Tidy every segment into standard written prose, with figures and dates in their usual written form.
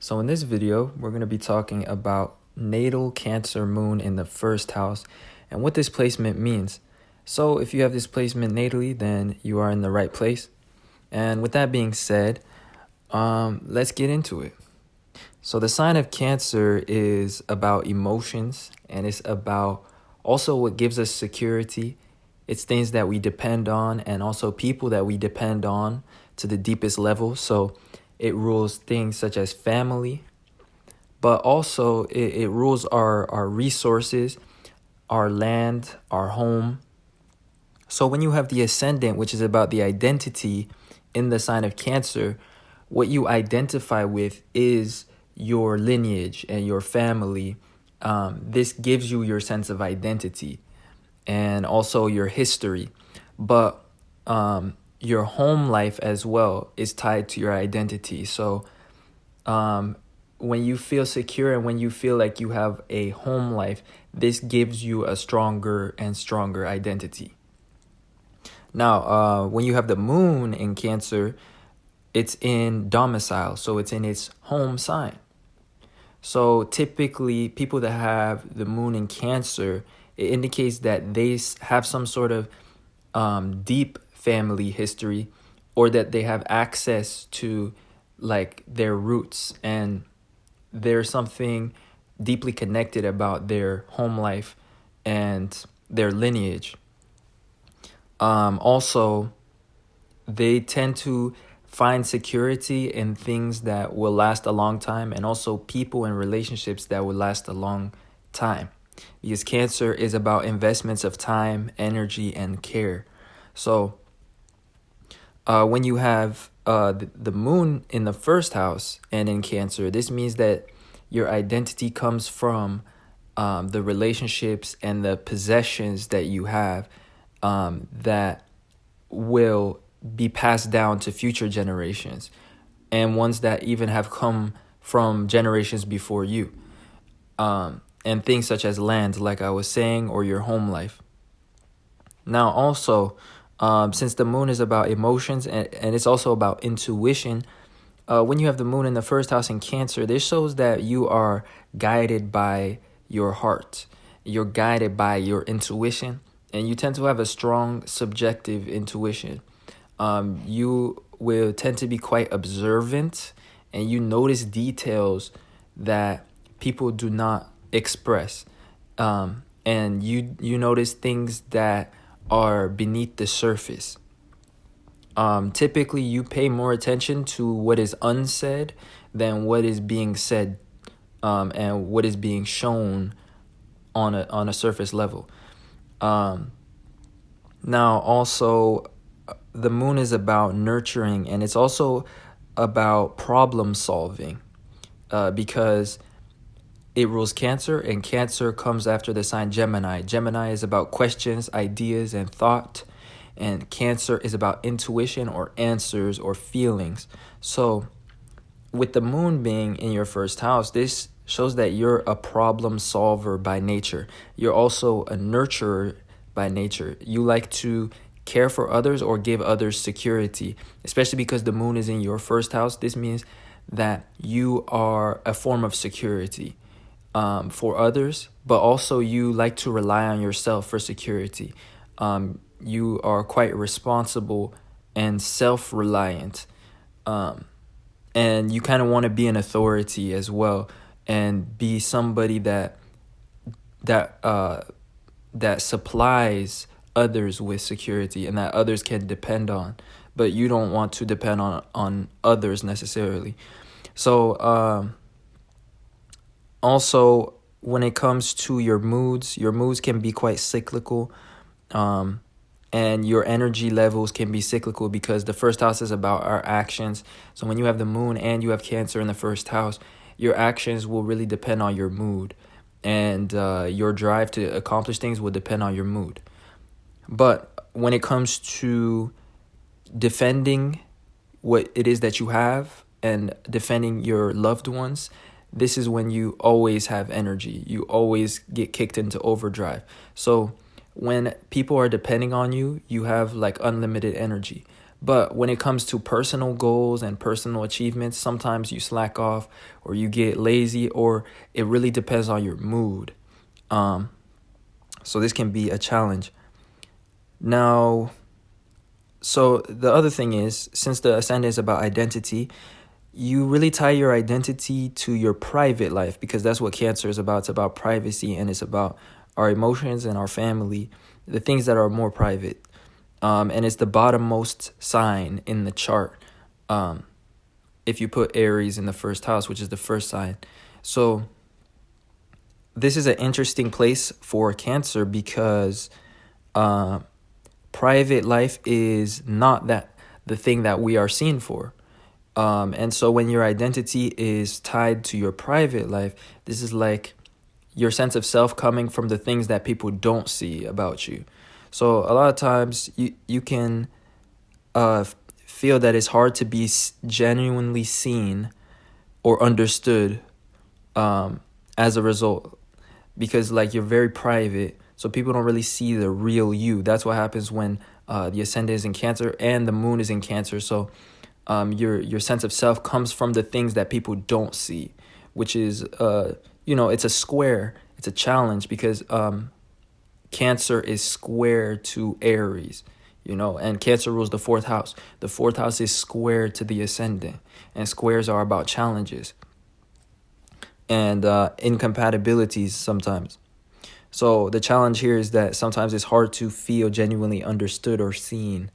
So in this video, we're going to be talking about natal Cancer moon in the first house and what this placement means. So if you have this placement natally, then you are in the right place. And with that being said, let's get into it. So the sign of Cancer is about emotions, and it's about also what gives us security. It's things that we depend on, and also people that we depend on to the deepest level. So it rules things such as family, but also it rules our resources, our land, our home. So when you have the ascendant, which is about the identity in the sign of Cancer, what you identify with is your lineage and your family. This gives you your sense of identity and also your history. But your home life as well is tied to your identity. So when you feel secure and when you feel like you have a home life, this gives you a stronger and stronger identity. Now, when you have the moon in Cancer, it's in domicile, so it's in its home sign. So typically, people that have the moon in Cancer, it indicates that they have some sort of deep family history, or that they have access to like their roots, and there's something deeply connected about their home life and their lineage. Also, they tend to find security in things that will last a long time, and also people and relationships that will last a long time, because Cancer is about investments of time, energy, and care. So when you have the moon in the first house and in Cancer, this means that your identity comes from the relationships and the possessions that you have that will be passed down to future generations, and ones that even have come from generations before you. And things such as land, like I was saying, or your home life. Now also, since the moon is about emotions and it's also about intuition, when you have the moon in the first house in Cancer, this shows that you are guided by your heart. You're guided by your intuition, and you tend to have a strong subjective intuition. You will tend to be quite observant, and you notice details that people do not express. And you notice things that are beneath the surface. Typically, you pay more attention to what is unsaid than what is being said, and what is being shown on a surface level. Now, also, the moon is about nurturing, and it's also about problem solving, because it rules Cancer, and Cancer comes after the sign Gemini. Gemini is about questions, ideas, and thought, and Cancer is about intuition or answers or feelings. So with the moon being in your first house, this shows that you're a problem solver by nature. You're also a nurturer by nature. You like to care for others or give others security, especially because the moon is in your first house. This means that you are a form of security for others, but also you like to rely on yourself for security. You are quite responsible and self-reliant, and you kind of want to be an authority as well, and be somebody that supplies others with security and that others can depend on, but you don't want to depend on others necessarily. So also, when it comes to your moods can be quite cyclical, and your energy levels can be cyclical, because the first house is about our actions. So when you have the moon and you have Cancer in the first house, your actions will really depend on your mood, and your drive to accomplish things will depend on your mood. But when it comes to defending what it is that you have and defending your loved ones, this is when you always have energy. You always get kicked into overdrive. So when people are depending on you, you have like unlimited energy. But when it comes to personal goals and personal achievements, sometimes you slack off or you get lazy, or it really depends on your mood. So this can be a challenge. Now, so the other thing is, since the ascendant is about identity, you really tie your identity to your private life, because that's what Cancer is about. It's about privacy, and it's about our emotions and our family, the things that are more private. And it's the bottommost sign in the chart. If you put Aries in the first house, which is the first sign. So this is an interesting place for Cancer, because private life is not the thing that we are seen for. And so when your identity is tied to your private life, this is like your sense of self coming from the things that people don't see about you. So a lot of times you can feel that it's hard to be genuinely seen or understood as a result, because like you're very private, so people don't really see the real you. That's what happens when the ascendant is in Cancer and the moon is in Cancer. So your sense of self comes from the things that people don't see, which is it's a square. It's a challenge, because Cancer is square to Aries, and Cancer rules the fourth house. The fourth house is square to the ascendant, and squares are about challenges and incompatibilities sometimes. So the challenge here is that sometimes it's hard to feel genuinely understood or seen,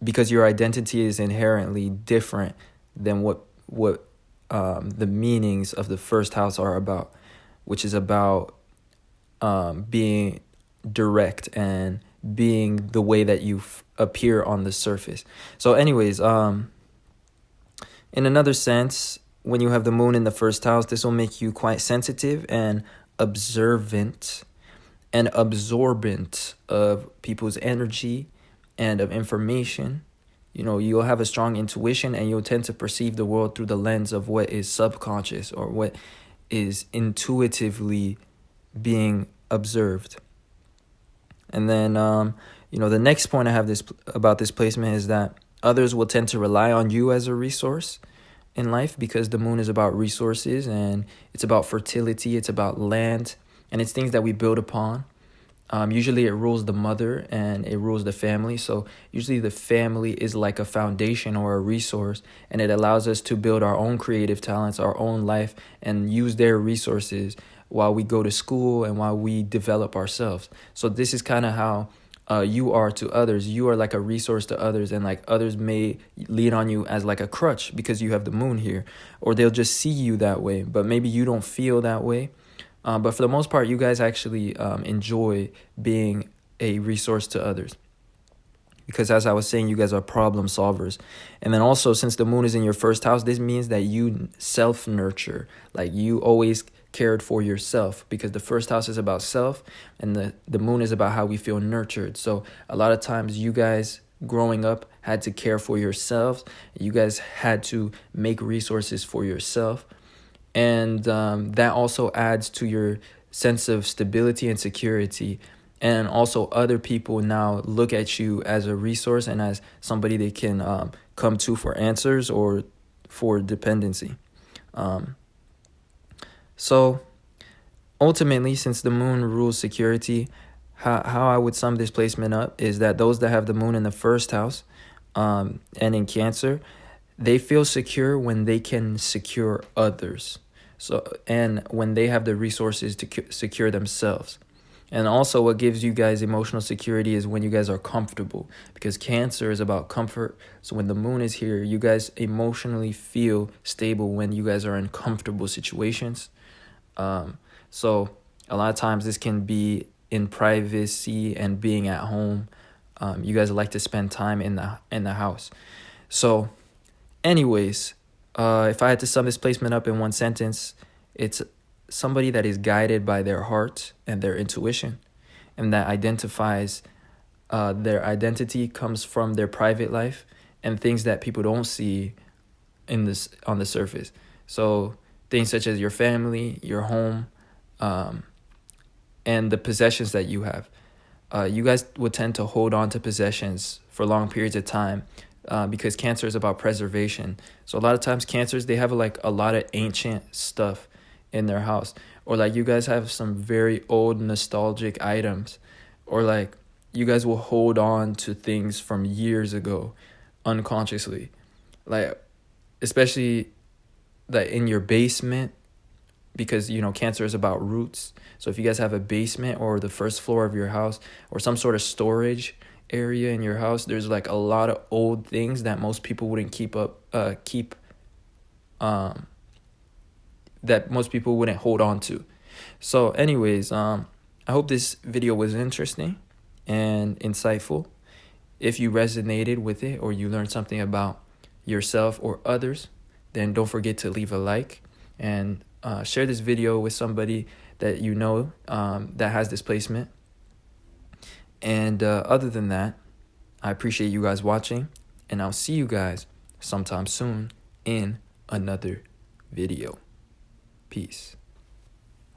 because your identity is inherently different than what the meanings of the first house are about, which is about being direct and being the way that you appear on the surface. So anyways, in another sense, when you have the moon in the first house, this will make you quite sensitive and observant and absorbent of people's energy and of information. You'll have a strong intuition, and you'll tend to perceive the world through the lens of what is subconscious, or what is intuitively being observed. And then, the next point I have about this placement is that others will tend to rely on you as a resource in life, because the moon is about resources, and it's about fertility, it's about land, and it's things that we build upon. Usually it rules the mother and it rules the family. So usually the family is like a foundation or a resource, and it allows us to build our own creative talents, our own life, and use their resources while we go to school and while we develop ourselves. So this is kind of how you are to others. You are like a resource to others, and like others may lean on you as like a crutch because you have the moon here, or they'll just see you that way, but maybe you don't feel that way. But for the most part, you guys actually enjoy being a resource to others, because as I was saying, you guys are problem solvers. And then also, since the moon is in your first house, this means that you self-nurture. Like you always cared for yourself, because the first house is about self, and the moon is about how we feel nurtured. So a lot of times you guys growing up had to care for yourselves. You guys had to make resources for yourself. And that also adds to your sense of stability and security. And also other people now look at you as a resource and as somebody they can come to for answers or for dependency. So ultimately, since the moon rules security, how I would sum this placement up is that those that have the moon in the first house and in Cancer, they feel secure when they can secure others. So, and when they have the resources to secure themselves. And also what gives you guys emotional security is when you guys are comfortable, because Cancer is about comfort. So when the moon is here, you guys emotionally feel stable when you guys are in comfortable situations. So a lot of times this can be in privacy and being at home. You guys like to spend time in the house. So anyways, if I had to sum this placement up in one sentence, it's somebody that is guided by their heart and their intuition, and that identifies their identity comes from their private life and things that people don't see on the surface. So things such as your family, your home, and the possessions that you have. You guys would tend to hold on to possessions for long periods of time, because Cancer is about preservation. So a lot of times Cancers, they have like a lot of ancient stuff in their house, or like you guys have some very old nostalgic items, or like you guys will hold on to things from years ago unconsciously, like especially like in your basement, because you know Cancer is about roots. So if you guys have a basement or the first floor of your house or some sort of storage area in your house, there's like a lot of old things that most people wouldn't that most people wouldn't hold on to. So anyways, I hope this video was interesting and insightful. If you resonated with it or you learned something about yourself or others, then don't forget to leave a like and share this video with somebody that you know that has this placement. And other than that, I appreciate you guys watching, and I'll see you guys sometime soon in another video. Peace.